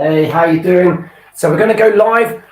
Hey, how you doing? So we're going to go live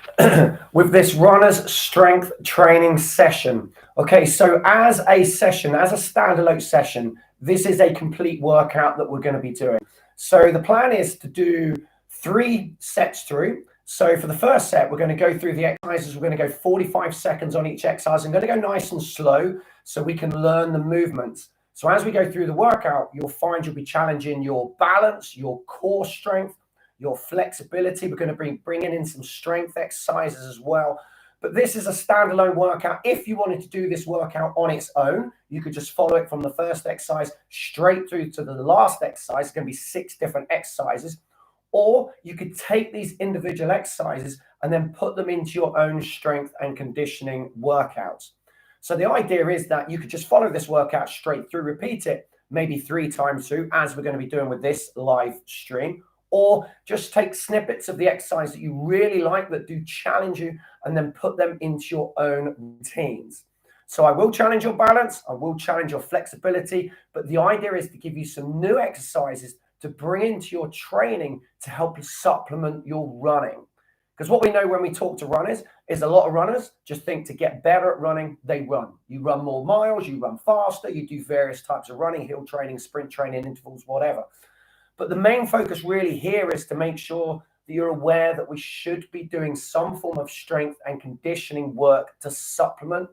with this runner's strength training session. Okay, so as a session, as a standalone session, this is a complete workout that we're going to be doing. So the plan is to do 3 sets through. So for the first set, we're going to go through the exercises. We're going to go 45 seconds on each exercise. I'm going to go nice and slow so we can learn the movements. So as we go through the workout, you'll find you'll be challenging your balance, your core strength, your flexibility. We're going to bringing in some strength exercises as well. But this is a standalone workout. If you wanted to do this workout on its own, you could just follow it from the first exercise straight through to the last exercise. It's going to be 6 different exercises. Or you could take these individual exercises and then put them into your own strength and conditioning workouts. So the idea is that you could just follow this workout straight through, repeat it maybe 3 times through, as we're going to be doing with this live stream. Or just take snippets of the exercise that you really like, that do challenge you, and then put them into your own routines. So I will challenge your balance, I will challenge your flexibility, but the idea is to give you some new exercises to bring into your training to help you supplement your running. Because what we know when we talk to runners is a lot of runners just think to get better at running, they run. You run more miles, you run faster, you do various types of running, hill training, sprint training, intervals, whatever. But the main focus really here is to make sure that you're aware that we should be doing some form of strength and conditioning work to supplement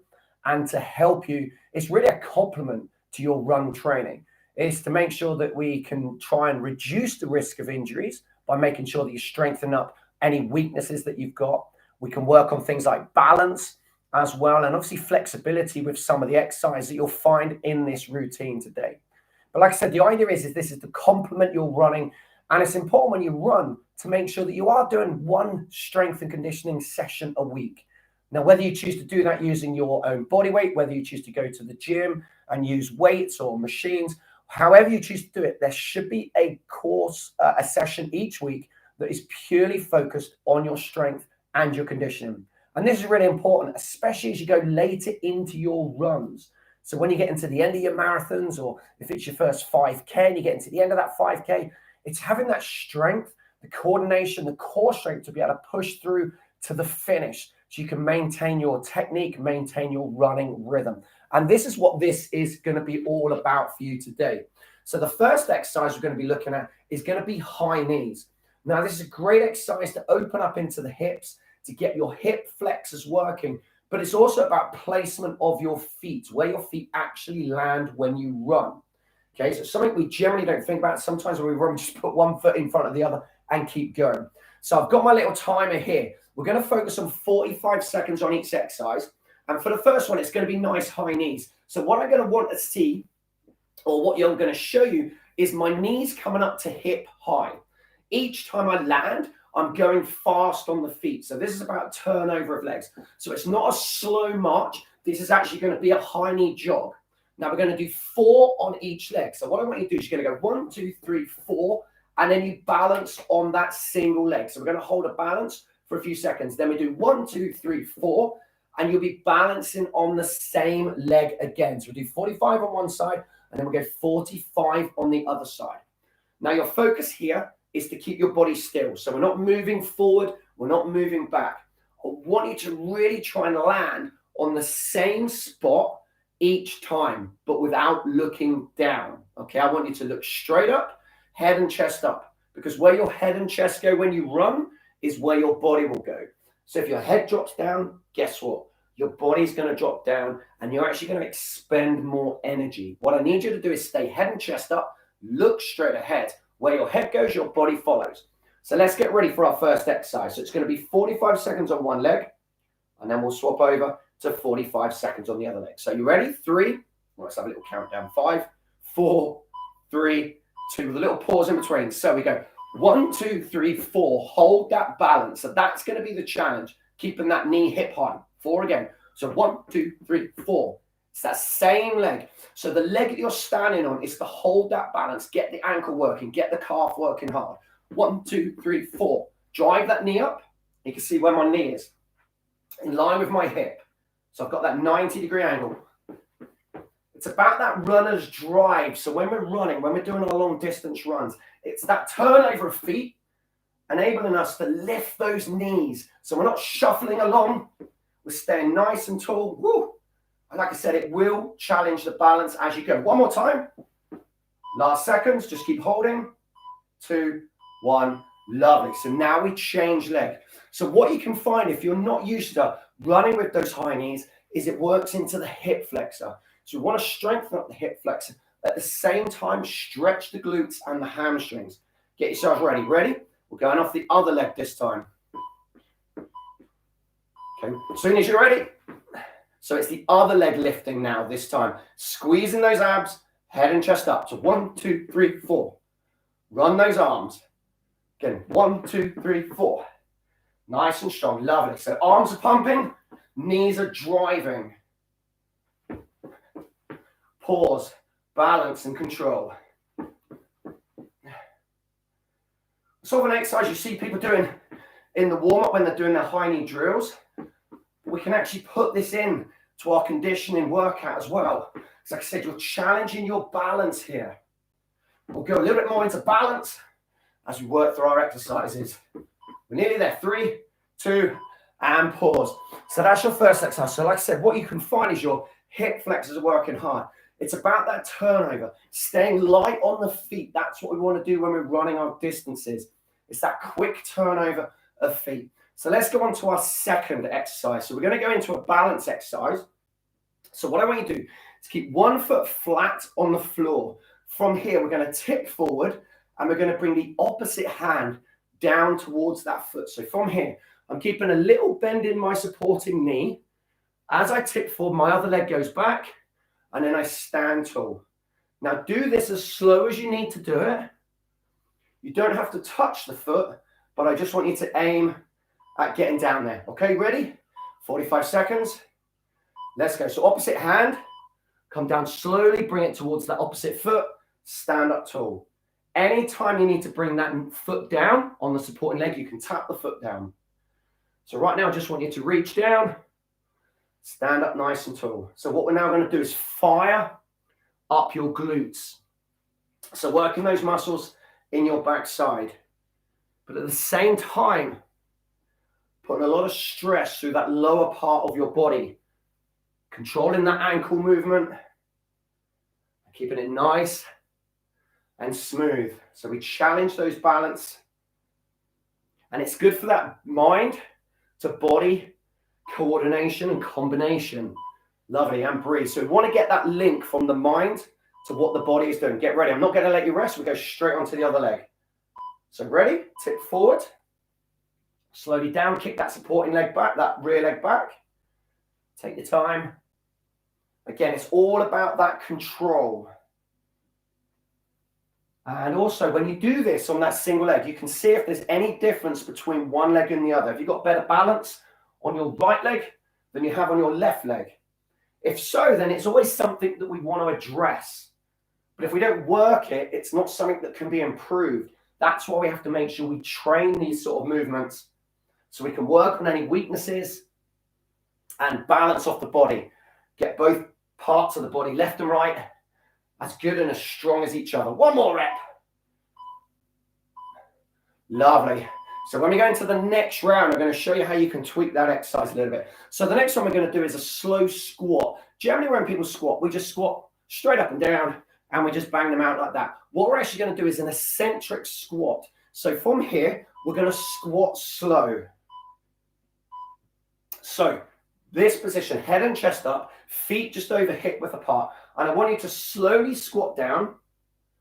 and to help you. It's really a complement to your run training. It's to make sure that we can try and reduce the risk of injuries by making sure that you strengthen up any weaknesses that you've got. We can work on things like balance as well, and obviously flexibility with some of the exercises that you'll find in this routine today. But like I said, the idea is this is to complement your running. And it's important when you run to make sure that you are doing 1 strength and conditioning session a week. Now, whether you choose to do that using your own body weight, whether you choose to go to the gym and use weights or machines, however you choose to do it, there should be a course, a session each week that is purely focused on your strength and your conditioning. And this is really important, especially as you go later into your runs. So when you get into the end of your marathons, or if it's your first 5K and you get into the end of that 5K, it's having that strength, the coordination, the core strength to be able to push through to the finish so you can maintain your technique, maintain your running rhythm. And this is what this is going to be all about for you today. So the first exercise we're going to be looking at is going to be high knees. Now, this is a great exercise to open up into the hips, to get your hip flexors working. But it's also about placement of your feet, where your feet actually land when you run. Okay, so something we generally don't think about. Sometimes when we run, we just put 1 foot in front of the other and keep going. So I've got my little timer here. We're going to focus on 45 seconds on each exercise. And for the first one, it's going to be nice high knees. So what I'm going to want to see, or what I'm going to show you, is my knees coming up to hip high. Each time I land, I'm going fast on the feet. So this is about turnover of legs. So it's not a slow march. This is actually going to be a high knee jog. Now we're going to do 4 on each leg. So what I want you to do is you're going to go 1, 2, 3, 4, and then you balance on that single leg. So we're going to hold a balance for a few seconds. Then we do 1, 2, 3, 4, and you'll be balancing on the same leg again. So we'll do 45 on one side, and then we'll go 45 on the other side. Now your focus here is to keep your body still. So we're not moving forward, we're not moving back. I want you to really try and land on the same spot each time, but without looking down. Okay, I want you to look straight up, head and chest up, because where your head and chest go when you run is where your body will go. So if your head drops down, guess what? Your body's going to drop down and you're actually going to expend more energy. What I need you to do is stay head and chest up, look straight ahead. Where your head goes, your body follows. So let's get ready for our first exercise. So it's going to be 45 seconds on one leg, and then we'll swap over to 45 seconds on the other leg. So you ready? 3, let's have a little countdown. 5, 4, 3, 2, with a little pause in between. So we go 1, 2, 3, 4. Hold that balance. So that's going to be the challenge, keeping that knee hip high. 4 again. So 1, 2, 3, 4. It's that same leg. So the leg that you're standing on is to hold that balance, get the ankle working, get the calf working hard. 1, 2, 3, 4. Drive that knee up. You can see where my knee is, in line with my hip. So I've got that 90-degree angle. It's about that runner's drive. So when we're running, when we're doing our long distance runs, it's that turnover of feet enabling us to lift those knees. So we're not shuffling along, we're staying nice and tall. Woo! And like I said, it will challenge the balance as you go. One more time. Last seconds, just keep holding. 2, 1, lovely. So now we change leg. So what you can find if you're not used to running with those high knees is it works into the hip flexor. So we want to strengthen up the hip flexor. At the same time, stretch the glutes and the hamstrings. Get yourself ready. Ready? We're going off the other leg this time. Okay, as soon as you're ready. So it's the other leg lifting now this time. Squeezing those abs, head and chest up. So 1, 2, 3, 4. Run those arms. Again, 1, 2, 3, 4. Nice and strong. Lovely. So arms are pumping, knees are driving. Pause, balance and control. Sort of an exercise you see people doing in the warm-up when they're doing their high knee drills. We can actually put this in to our conditioning workout as well. So like I said, you're challenging your balance here. We'll go a little bit more into balance as we work through our exercises. We're nearly there. 3, 2, and pause. So that's your first exercise. So like I said, what you can find is your hip flexors are working hard. It's about that turnover, staying light on the feet. That's what we want to do when we're running our distances. It's that quick turnover of feet. So let's go on to our second exercise. So we're going to go into a balance exercise. So what I want you to do is keep one foot flat on the floor. From here, we're going to tip forward and we're going to bring the opposite hand down towards that foot. So from here, I'm keeping a little bend in my supporting knee. As I tip forward, my other leg goes back and then I stand tall. Now do this as slow as you need to do it. You don't have to touch the foot, but I just want you to aim at getting down there. Okay, ready? 45 seconds. Let's go. So opposite hand, come down slowly, bring it towards that opposite foot, stand up tall. Anytime you need to bring that foot down on the supporting leg, you can tap the foot down. So right now, I just want you to reach down, stand up nice and tall. So what we're now going to do is fire up your glutes. So working those muscles in your backside, but at the same time, putting a lot of stress through that lower part of your body, controlling that ankle movement, keeping it nice and smooth. So we challenge those balance, and it's good for that mind to body coordination and combination. Lovely, and breathe. So we want to get that link from the mind to what the body is doing. Get ready. I'm not going to let you rest. We go straight onto the other leg. So ready? Tip forward. Slowly down. Kick that supporting leg back, that rear leg back. Take your time. Again, it's all about that control. And also, when you do this on that single leg, you can see if there's any difference between one leg and the other. Have you got better balance on your right leg than you have on your left leg? If so, then it's always something that we want to address. But if we don't work it, it's not something that can be improved. That's why we have to make sure we train these sort of movements so we can work on any weaknesses and balance off the body. Get both parts of the body, left and right, as good and as strong as each other. One more rep. Lovely. So when we go into the next round, I'm going to show you how you can tweak that exercise a little bit. So the next one we're going to do is a slow squat. Generally when people squat, we just squat straight up and down and we just bang them out like that. What we're actually going to do is an eccentric squat. So from here, we're going to squat slow. So this position, head and chest up, feet just over hip width apart. And I want you to slowly squat down.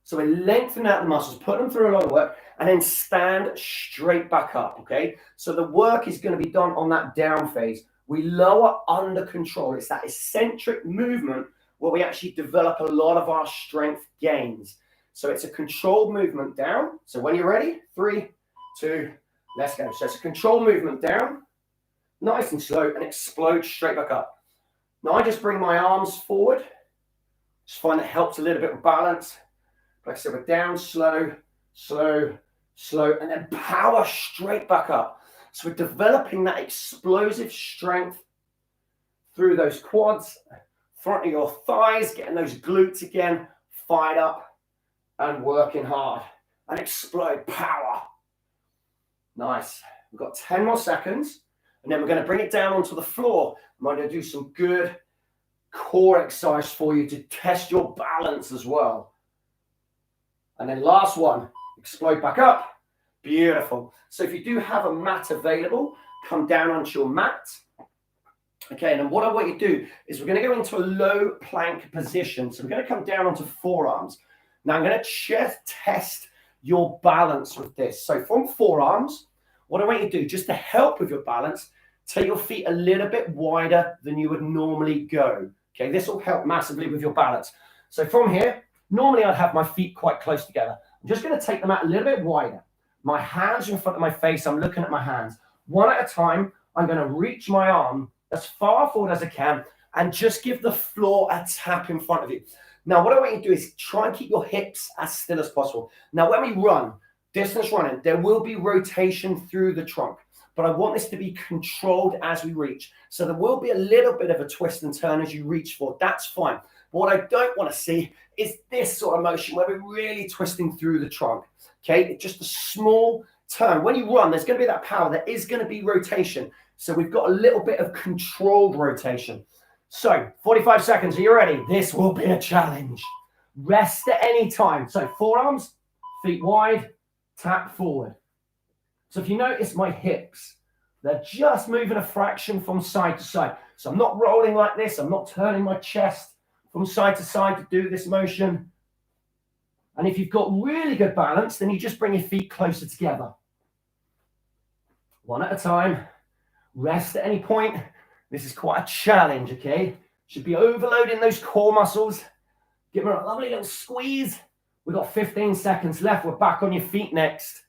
So we lengthen out the muscles, put them through a lot of work, and then stand straight back up, okay? So the work is going to be done on that down phase. We lower under control. It's that eccentric movement where we actually develop a lot of our strength gains. So it's a controlled movement down. So when you're ready, 3, 2, let's go. So it's a controlled movement down, nice and slow, and explode straight back up. Now I just bring my arms forward. Just find that helps a little bit with balance. Like I said, we're down, slow, slow, slow, and then power straight back up. So we're developing that explosive strength through those quads, front of your thighs, getting those glutes again fired up and working hard. And explode power. Nice. We've got 10 more seconds, and then we're going to bring it down onto the floor. I'm going to do some good core exercise for you to test your balance as well. And then last one, explode back up. Beautiful. So if you do have a mat available, come down onto your mat. Okay, and then what I want you to do is we're going to go into a low plank position. So we're going to come down onto forearms. Now I'm going to just test your balance with this. So from forearms, what I want you to do, just to help with your balance, take your feet a little bit wider than you would normally go. Okay, this will help massively with your balance. So from here, normally I'd have my feet quite close together. I'm just going to take them out a little bit wider. My hands are in front of my face. I'm looking at my hands. One at a time, I'm going to reach my arm as far forward as I can and just give the floor a tap in front of you. Now, what I want you to do is try and keep your hips as still as possible. Now, when we run, distance running, there will be rotation through the trunk, but I want this to be controlled as we reach. So there will be a little bit of a twist and turn as you reach forward. That's fine. But what I don't want to see is this sort of motion where we're really twisting through the trunk. Okay, it's just a small turn. When you run, there's going to be that power. There is going to be rotation. So we've got a little bit of controlled rotation. So 45 seconds. Are you ready? This will be a challenge. Rest at any time. So forearms, feet wide, tap forward. So if you notice my hips, they're just moving a fraction from side to side. So I'm not rolling like this. I'm not turning my chest from side to side to do this motion. And if you've got really good balance, then you just bring your feet closer together. One at a time. Rest at any point. This is quite a challenge, okay? Should be overloading those core muscles. Give them a lovely little squeeze. We've got 15 seconds left. We're back on your feet next.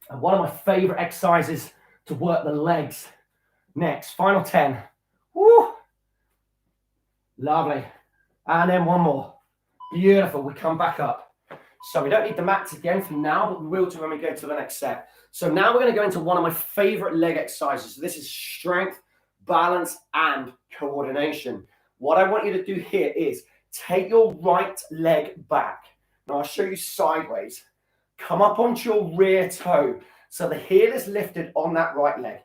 And one of my favorite exercises to work the legs next. Final 10. Woo! Lovely. And then one more. Beautiful. We come back up. So we don't need the mats again for now, but we will do when we go to the next set. So now we're going to go into one of my favorite leg exercises. So this is strength, balance, and coordination. What I want you to do here is take your right leg back. Now I'll show you sideways. Come up onto your rear toe. So the heel is lifted on that right leg.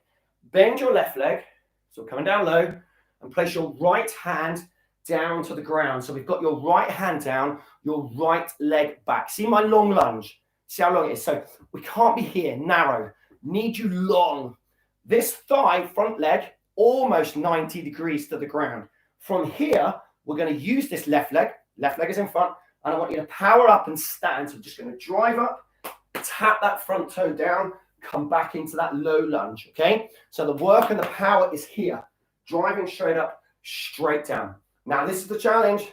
Bend your left leg. So coming down low, and place your right hand down to the ground. So we've got your right hand down, your right leg back. See my long lunge? See how long it is? So we can't be here, narrow. Need you long. This thigh, front leg, almost 90 degrees to the ground. From here, we're going to use this left leg is in front, and I want you to power up and stand. So I'm just going to drive up, tap that front toe down, come back into that low lunge, okay? So the work and the power is here, driving straight up, straight down. Now, this is the challenge.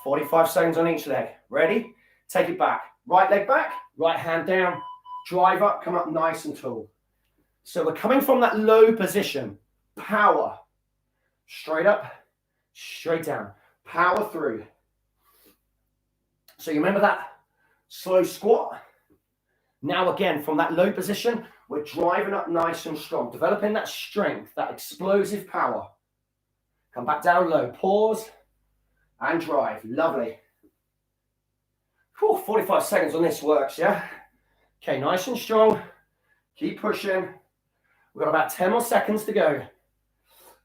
45 seconds on each leg. Ready? Take it back. Right leg back, right hand down, drive up, come up nice and tall. So we're coming from that low position. Power. Straight up, straight down. Power through. So you remember that slow squat? Now again, from that low position, we're driving up nice and strong, developing that strength, that explosive power. Come back down low, pause, and drive. Lovely. Whew, 45 seconds on this works, yeah? Okay, nice and strong. Keep pushing. We've got about 10 more seconds to go.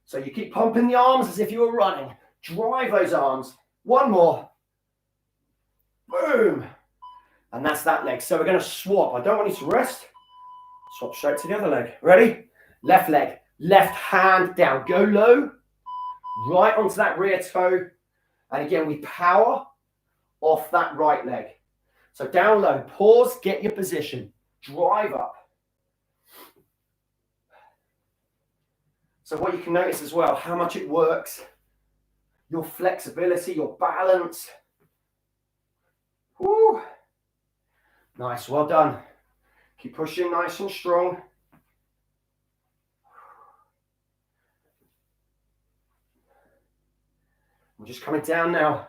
So you keep pumping the arms as if you were running. Drive those arms. One more. Boom. And that's that leg. So we're going to swap. I don't want you to rest. Swap straight to the other leg. Ready? Left leg. Left hand down. Go low. Right onto that rear toe. And again, we power off that right leg. So down low. Pause. Get your position. Drive up. So what you can notice as well, how much it works. Your flexibility, your balance. Woo. Nice. Well done. Keep pushing nice and strong. I'm just coming down now.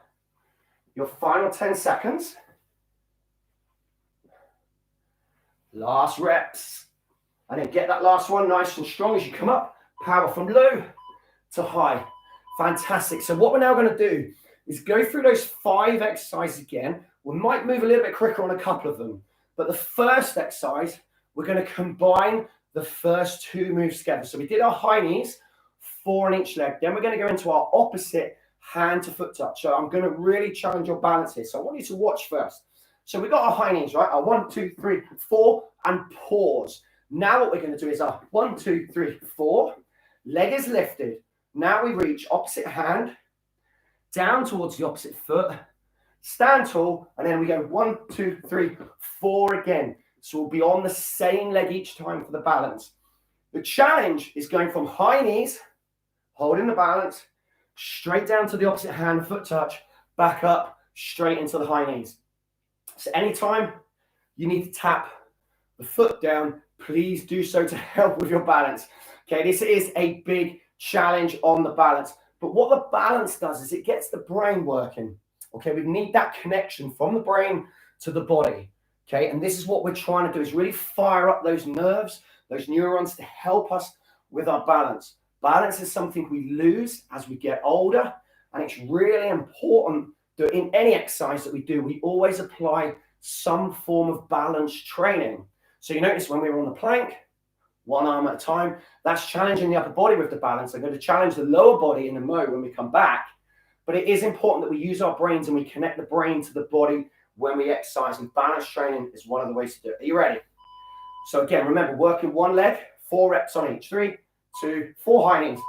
Your final 10 seconds. Last reps. And then get that last one nice and strong as you come up. Power from low to high. Fantastic. So what we're now going to do is go through those 5 exercises again. We might move a little bit quicker on a couple of them. But the first exercise, we're going to combine the first two moves together. So we did our high knees, 4 on each leg. Then we're going to go into our opposite hand to foot touch. So I'm going to really challenge your balance here. So I want you to watch first. So we got our high knees, right? Our 1, 2, 3, 4, and pause. Now what we're going to do is our 1, 2, 3, 4. Leg is lifted. Now we reach opposite hand, down towards the opposite foot, stand tall, and then we go 1, 2, 3, 4 again. So we'll be on the same leg each time for the balance. The challenge is going from high knees, holding the balance, straight down to the opposite hand, foot touch, back up, straight into the high knees. So anytime you need to tap the foot down, please do so to help with your balance. Okay, this is a big challenge on the balance. But what the balance does is it gets the brain working. Okay, we need that connection from the brain to the body. Okay, and this is what we're trying to do, is really fire up those nerves, those neurons to help us with our balance. Balance is something we lose as we get older, and it's really important that in any exercise that we do, we always apply some form of balance training. So you notice when we were on the plank, one arm at a time, that's challenging the upper body with the balance. I'm going to challenge the lower body in the mo when we come back. But it is important that we use our brains and we connect the brain to the body when we exercise, and balance training is one of the ways to do it. Are you ready? So again, remember, working one leg, 4 reps on each. 3, 2, 4 high knees.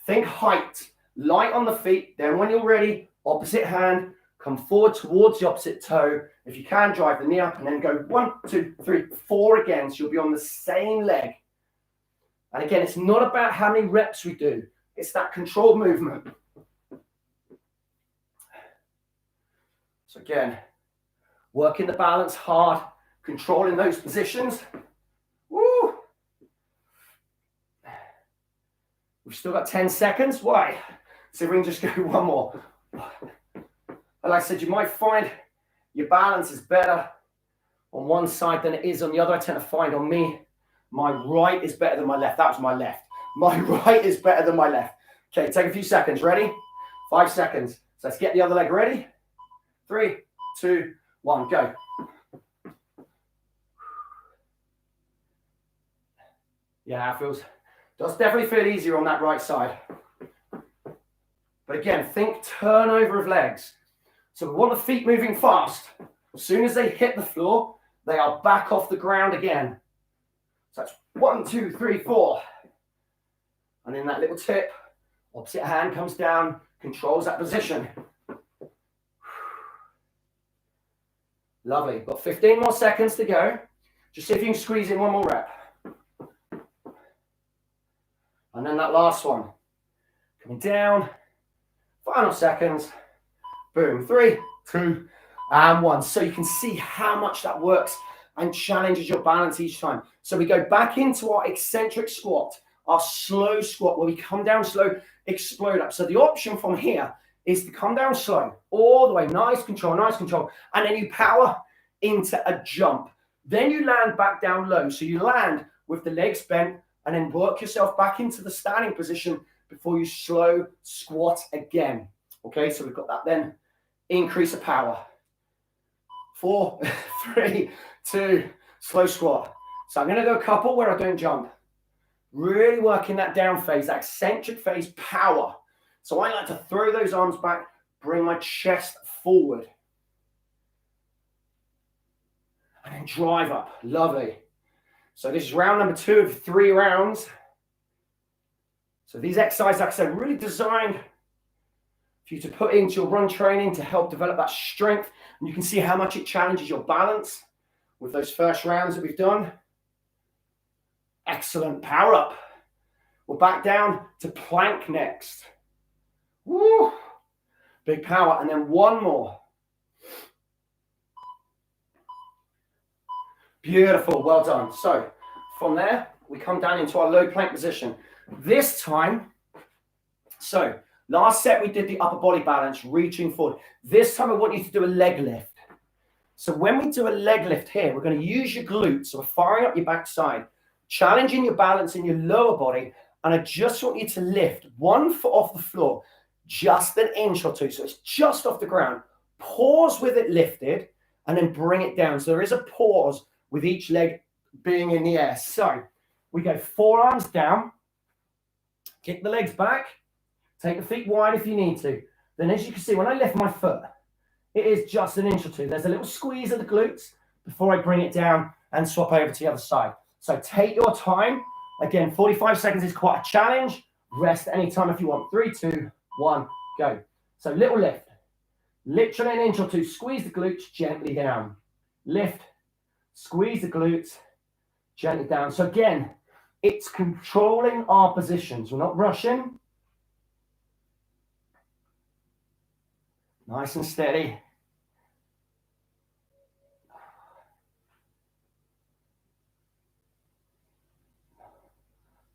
Think height, light on the feet. Then when you're ready, opposite hand, come forward towards the opposite toe. If you can, drive the knee up and then go 1, 2, 3, 4 again. So you'll be on the same leg. And again, it's not about how many reps we do. It's that controlled movement. So again, working the balance hard, controlling those positions. Woo! We've still got 10 seconds. Why? So we can just go one more. And like I said, you might find your balance is better on one side than it is on the other. I tend to find on me, my right is better than my left. That was my left. My right is better than my left. Okay, take a few seconds. Ready? 5 seconds. So let's get the other leg ready. 3, 2, 1, go. Yeah, it does definitely feel easier on that right side. But again, think turnover of legs. So we want the feet moving fast. As soon as they hit the floor, they are back off the ground again. So that's 1, 2, 3, 4. And in that little tip, opposite hand comes down, controls that position. Lovely. Got 15 more seconds to go. Just see if you can squeeze in one more rep. And then that last one. Coming down. Final seconds. Boom. 3, 2, and 1. So you can see how much that works and challenges your balance each time. So we go back into our eccentric squat, our slow squat, where we come down slow, explode up. So the option from here is to come down slow, all the way, nice control, and then you power into a jump. Then you land back down low. So you land with the legs bent and then work yourself back into the standing position before you slow squat again. Okay, so we've got that then. Increase of power. 4, 3, 2, slow squat. So I'm going to do a couple where I don't jump. Really working that down phase, that eccentric phase power. So I like to throw those arms back, bring my chest forward. And then drive up. Lovely. So this is round number 2 of 3 rounds. So these exercises, like I said, really designed for you to put into your run training to help develop that strength. And you can see how much it challenges your balance with those first rounds that we've done. Excellent. Power up. We're back down to plank next. Woo! Big power. And then one more. Beautiful. Well done. So from there, we come down into our low plank position. This time, so last set we did the upper body balance, reaching forward. This time I want you to do a leg lift. So when we do a leg lift here, we're going to use your glutes. So we're firing up your backside, challenging your balance in your lower body. And I just want you to lift 1 foot off the floor, just an inch or 2. So it's just off the ground. Pause with it lifted and then bring it down. So there is a pause with each leg being in the air. So we go forearms down, kick the legs back, take the feet wide if you need to. Then as you can see, when I lift my foot, it is just an inch or two. There's a little squeeze of the glutes before I bring it down and swap over to the other side. So take your time. Again, 45 seconds is quite a challenge. Rest anytime if you want. 3, 2, 1, go. So little lift. Literally an inch or two. Squeeze the glutes gently down. Lift. Squeeze the glutes gently down. So again, it's controlling our positions. We're not rushing. Nice and steady.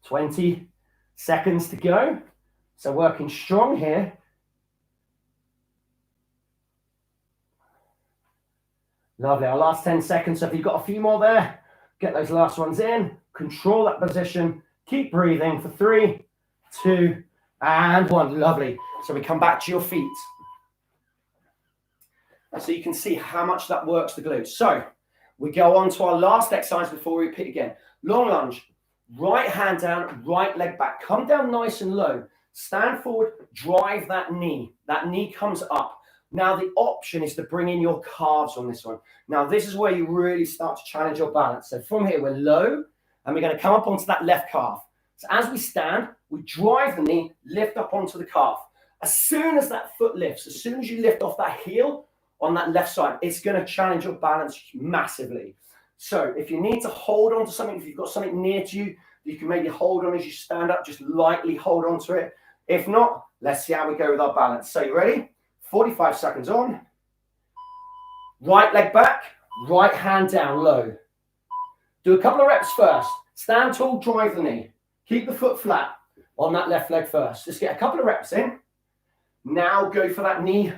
"20 seconds to go." So working strong here. Lovely. Our last 10 seconds. So if you've got a few more there, get those last ones in. Control that position. Keep breathing for 3, 2, and 1. Lovely. So we come back to your feet. So you can see how much that works the glutes. So we go on to our last exercise before we repeat again. Long lunge. Right hand down, right leg back. Come down nice and low. Stand forward, drive that knee. That knee comes up. Now the option is to bring in your calves on this one. Now this is where you really start to challenge your balance. So from here, we're low, and we're going to come up onto that left calf. So as we stand, we drive the knee, lift up onto the calf. As soon as that foot lifts, as soon as you lift off that heel on that left side, it's going to challenge your balance massively. So if you need to hold on to something, if you've got something near to you, you can maybe hold on as you stand up, just lightly hold on to it. If not, let's see how we go with our balance. So you ready? 45 seconds on. Right leg back, right hand down low. Do a couple of reps first. Stand tall, drive the knee. Keep the foot flat on that left leg first. Just get a couple of reps in. Now go for that knee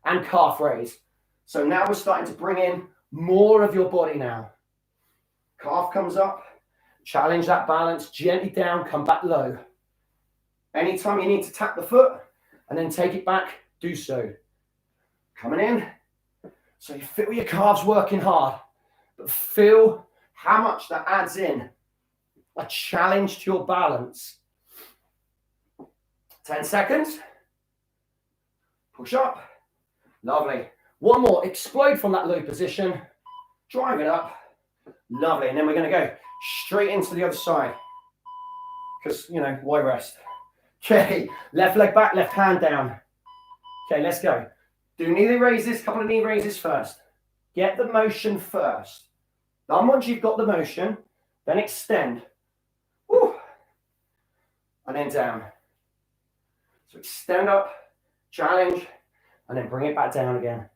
and calf raise. So now we're starting to bring in more of your body now. Calf comes up, challenge that balance, gently down, come back low. Anytime you need to tap the foot and then take it back, do so. Coming in. So you feel your calves working hard, but feel how much that adds in a challenge to your balance. 10 seconds. Push up. Lovely. One more. Explode from that low position. Drive it up. Lovely. And then we're going to go straight into the other side. Because, you know, why rest? Okay. Left leg back, left hand down. Okay, let's go. Do knee raises, couple of knee raises first. Get the motion first. Then once you've got the motion, then extend. Woo. And then down. So extend up, challenge, and then bring it back down again.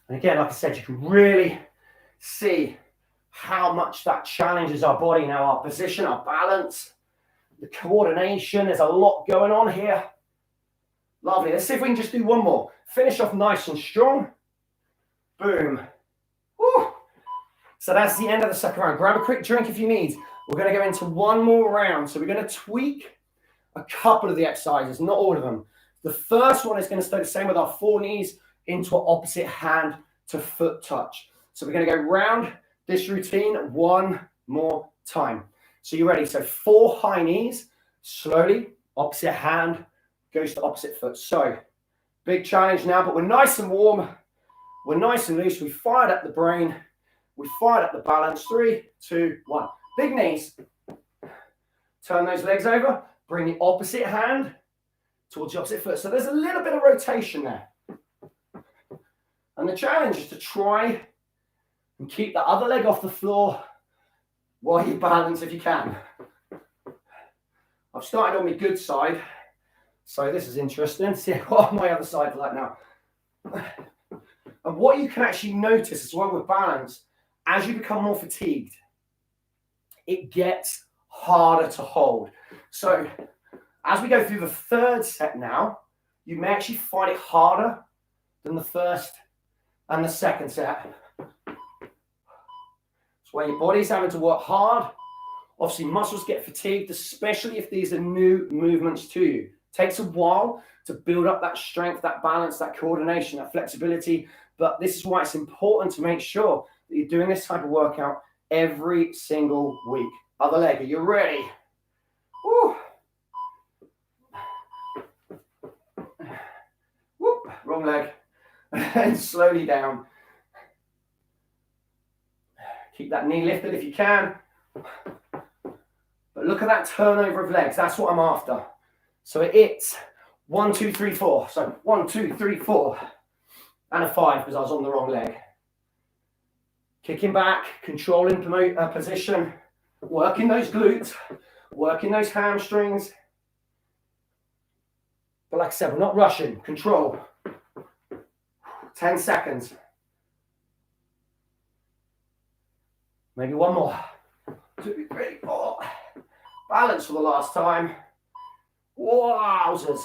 And again, like I said, you can really see how much that challenges our body now, our position, our balance, the coordination. There's a lot going on here. Lovely. Let's see if we can just do one more. Finish off nice and strong. Boom. Woo. So that's the end of the second round. Grab a quick drink if you need. We're going to go into one more round. So we're going to tweak a couple of the exercises, not all of them. The first one is going to stay the same with our 4 knees into an opposite hand to foot touch. So we're going to go round this routine one more time. So you ready? So 4 high knees, slowly, opposite hand goes to opposite foot. So big challenge now, but we're nice and warm. We're nice and loose. We fired up the brain. We fired up the balance. 3, 2, 1. Big knees. Turn those legs over. Bring the opposite hand towards the opposite foot. So there's a little bit of rotation there. And the challenge is to try and keep the other leg off the floor while you balance if you can. I've started on my good side, so this is interesting. See what my other side's like now. And what you can actually notice as well with balance, as you become more fatigued, it gets harder to hold. So as we go through the third set now, you may actually find it harder than the first and the second set. It's where your body's having to work hard. Obviously, muscles get fatigued, especially if these are new movements to you. Takes a while to build up that strength, that balance, that coordination, that flexibility. But this is why it's important to make sure that you're doing this type of workout every single week. Other leg, are you ready? Woo. Whoop, wrong leg. And slowly down. Keep that knee lifted if you can. But look at that turnover of legs. That's what I'm after. So it's 1, 2, 3, 4. So 1, 2, 3, 4. And a 5 because I was on the wrong leg. Kicking back, controlling position, working those glutes, working those hamstrings. But like I said, we're not rushing. Control. 10 seconds. Maybe one more. 2, 3, 4. Balance for the last time. Wowzers.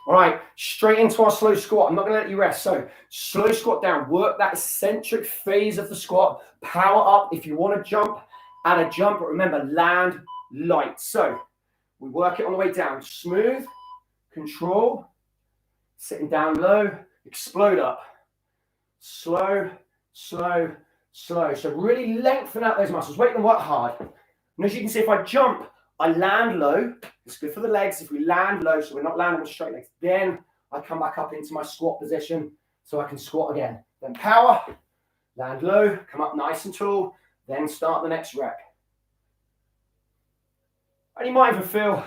All right, straight into our slow squat. I'm not going to let you rest. So slow squat down. Work that eccentric phase of the squat. Power up. If you want to jump, add a jump. But remember, land light. So we work it on the way down. Smooth, control, sitting down low, explode up. Slow, slow, slow. So really lengthen out those muscles. Wait and work hard. And as you can see, if I jump, I land low. It's good for the legs if we land low, so we're not landing with straight legs. Then I come back up into my squat position so I can squat again. Then power, land low, come up nice and tall, then start the next rep. And you might even feel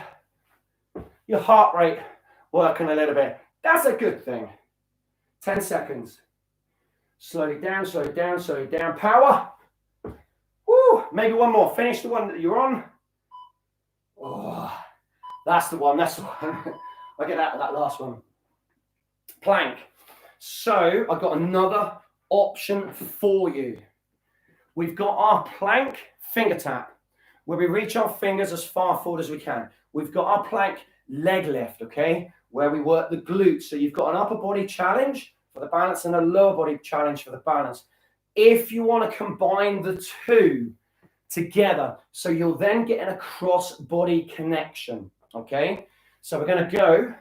your heart rate working a little bit. That's a good thing. 10 seconds. Slowly down, slowly down, slowly down. Power. Woo! Maybe one more. Finish the one that you're on. Oh, that's the one. That's the one. I'll get out of that last one. Plank. So I've got another option for you. We've got our plank finger tap, where we reach our fingers as far forward as we can. We've got our plank leg lift, okay, where we work the glutes. So you've got an upper body challenge for the balance and a lower body challenge for the balance. If you want to combine the two together, so you're then getting a cross body connection, okay? So we're going to go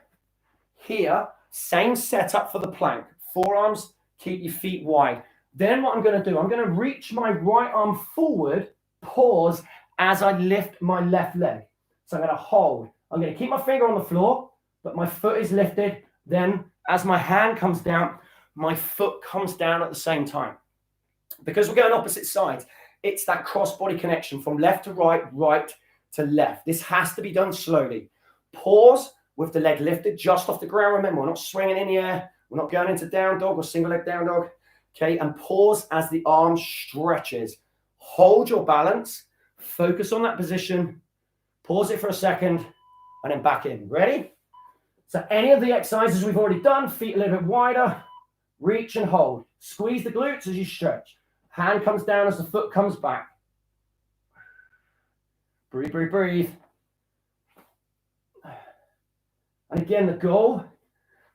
here, same setup for the plank. Forearms, keep your feet wide. Then what I'm going to do, I'm going to reach my right arm forward, pause as I lift my left leg. So I'm going to hold. I'm going to keep my finger on the floor, but my foot is lifted. Then as my hand comes down, my foot comes down at the same time. Because we're going opposite sides, it's that cross-body connection from left to right, right to left. This has to be done slowly. Pause with the leg lifted just off the ground. Remember, we're not swinging in the air. We're not going into down dog or single leg down dog. Okay, and pause as the arm stretches. Hold your balance. Focus on that position. Pause it for a second and then back in. Ready? So any of the exercises we've already done, feet a little bit wider, reach and hold. Squeeze the glutes as you stretch. Hand comes down as the foot comes back. Breathe, breathe, breathe. And again, the goal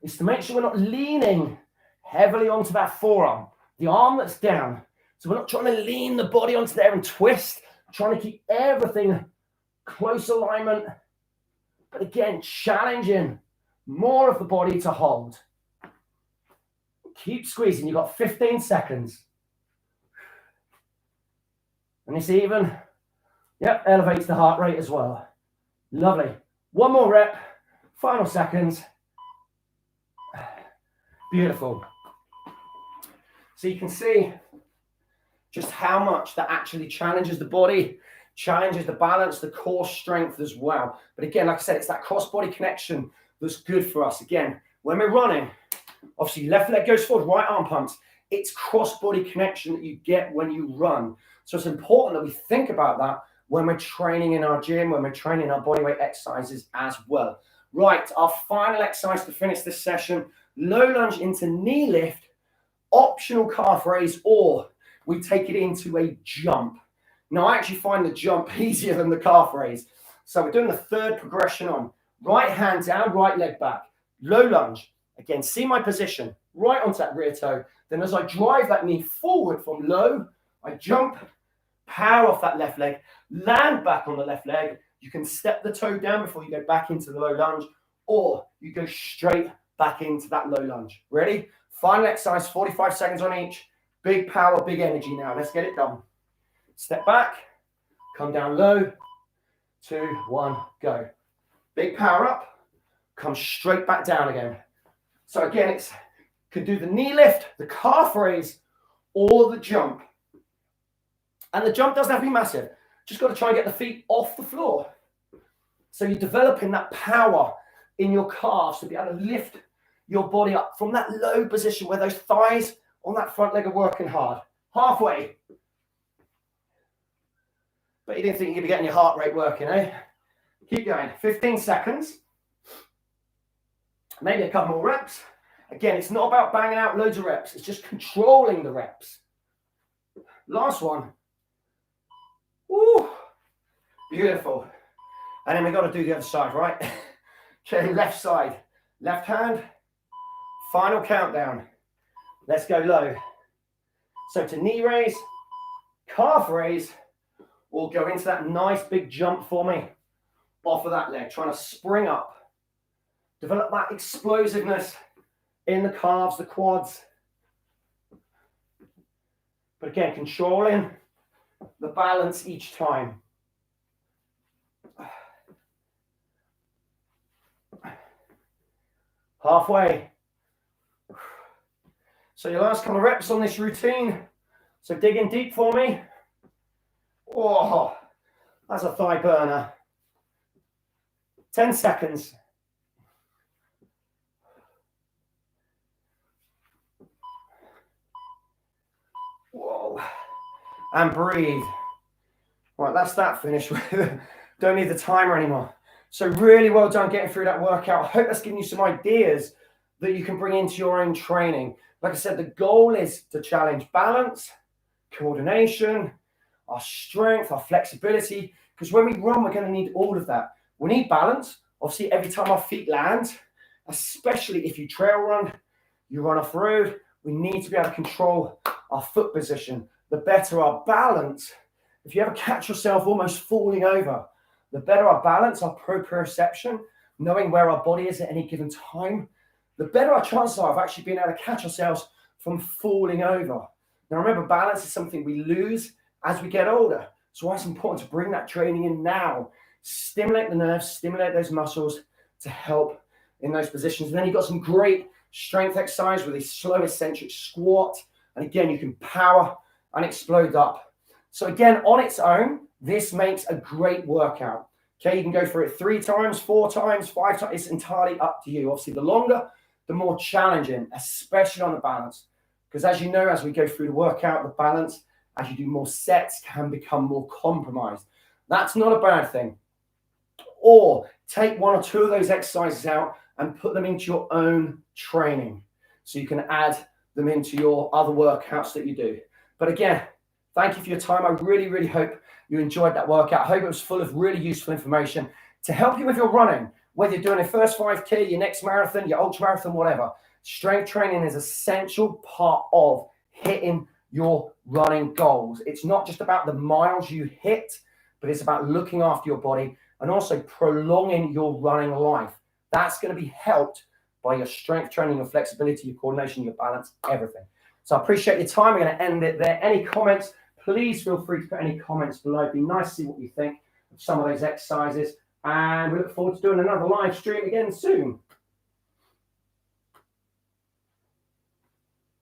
is to make sure we're not leaning heavily onto that forearm, the arm that's down. So we're not trying to lean the body onto there and twist, trying to keep everything close alignment. But again, challenging more of the body to hold. Keep squeezing. You've got 15 seconds. And this even, elevates the heart rate as well. Lovely. One more rep. Final seconds. Beautiful. So you can see just how much that actually challenges the body, challenges the balance, the core strength as well. But again, like I said, it's that cross-body connection that's good for us. Again, when we're running, obviously left leg goes forward, right arm pumps. It's cross-body connection that you get when you run. So it's important that we think about that when we're training in our gym, when we're training our bodyweight exercises as well. Right, our final exercise to finish this session, low lunge into knee lift, optional calf raise, or we take it into a jump. Now, I actually find the jump easier than the calf raise. So we're doing the third progression on. Right hand down, right leg back. Low lunge. Again, see my position. Right onto that rear toe. Then as I drive that knee forward from low, I jump, power off that left leg, land back on the left leg. You can step the toe down before you go back into the low lunge, or you go straight back into that low lunge. Ready? Final exercise, 45 seconds on each. Big power, big energy now. Let's get it done. Step back, come down low, 2, 1, go. Big power up, come straight back down again. So again, it's could do the knee lift, the calf raise, or the jump. And the jump doesn't have to be massive. Just got to try and get the feet off the floor. So you're developing that power in your calves to be able to lift your body up from that low position where those thighs on that front leg are working hard. Halfway. But you didn't think you'd be getting your heart rate working, eh? Keep going. 15 seconds. Maybe a couple more reps. Again, it's not about banging out loads of reps. It's just controlling the reps. Last one. Woo. Beautiful. And then we've got to do the other side, right? Okay, left side. Left hand. Final countdown. Let's go low. So to knee raise, calf raise, or go into that nice big jump for me off of that leg, trying to spring up. Develop that explosiveness in the calves, the quads. But again, controlling the balance each time. Halfway. So your last couple of reps on this routine. So dig in deep for me. Oh, that's a thigh burner. 10 seconds. Whoa. And breathe. Right, that's that finished. Don't need the timer anymore. So really well done getting through that workout. I hope that's given you some ideas that you can bring into your own training. Like I said, the goal is to challenge balance, coordination, our strength, our flexibility. Because when we run, we're going to need all of that. We need balance. Obviously, every time our feet land, especially if you trail run, you run off road, we need to be able to control our foot position. The better our balance, if you ever catch yourself almost falling over, the better our balance, our proprioception, knowing where our body is at any given time, the better our chances are of actually being able to catch ourselves from falling over. Now, remember, balance is something we lose as we get older. So why it's important to bring that training in now. Stimulate the nerves, stimulate those muscles to help in those positions. And then you've got some great strength exercise with a slow eccentric squat. And again, you can power and explode up. So again, on its own, this makes a great workout. Okay, you can go for it 3 times, 4 times, 5 times. It's entirely up to you. Obviously, the longer, the more challenging, especially on the balance. Because as you know, as we go through the workout, the balance, as you do more sets, can become more compromised. That's not a bad thing. Or take 1 or 2 of those exercises out and put them into your own training. So you can add them into your other workouts that you do. But again, thank you for your time. I really, really hope you enjoyed that workout. I hope it was full of really useful information to help you with your running, whether you're doing a first 5K, your next marathon, your ultra marathon, whatever. Strength training is an essential part of hitting your running goals. It's not just about the miles you hit, but it's about looking after your body and also prolonging your running life. That's going to be helped by your strength training, your flexibility, your coordination, your balance, everything. So I appreciate your time. We're going to end it there. Any comments, please feel free to put any comments below. It'd be nice to see what you think of some of those exercises. And we look forward to doing another live stream again soon.